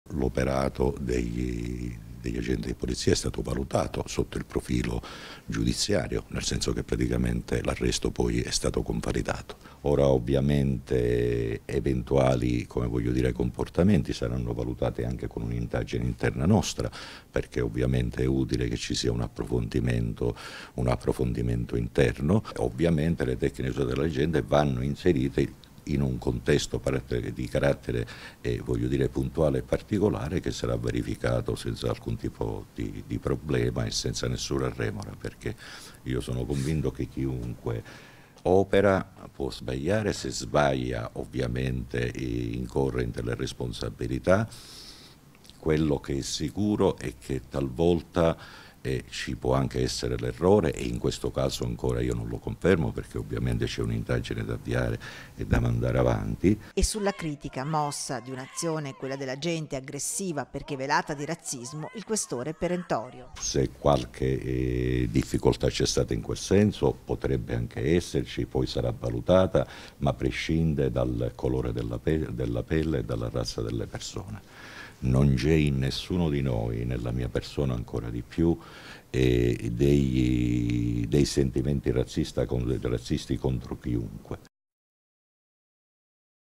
l'operato degli agenti di polizia è stato valutato sotto il profilo giudiziario, nel senso che praticamente l'arresto poi è stato convalidato. Ora ovviamente eventuali, come voglio dire, comportamenti saranno valutati anche con un'indagine interna nostra, perché ovviamente è utile che ci sia un approfondimento interno. Ovviamente le tecniche dell'agente vanno inserite in un contesto di carattere voglio dire puntuale e particolare, che sarà verificato senza alcun tipo di problema e senza nessuna remora, perché io sono convinto che chiunque opera può sbagliare. Se sbaglia ovviamente incorre in delle responsabilità. Quello che è sicuro è che talvolta ci può anche essere l'errore, e in questo caso ancora io non lo confermo, perché ovviamente c'è un'indagine da avviare e da mandare avanti. E sulla critica mossa di un'azione, quella dell'agente, aggressiva perché velata di razzismo, il questore perentorio. Se qualche difficoltà c'è stata in quel senso, potrebbe anche esserci, poi sarà valutata, ma prescinde dal colore della pelle e dalla razza delle persone. Non c'è in nessuno di noi, nella mia persona ancora di più, dei sentimenti razzisti contro chiunque.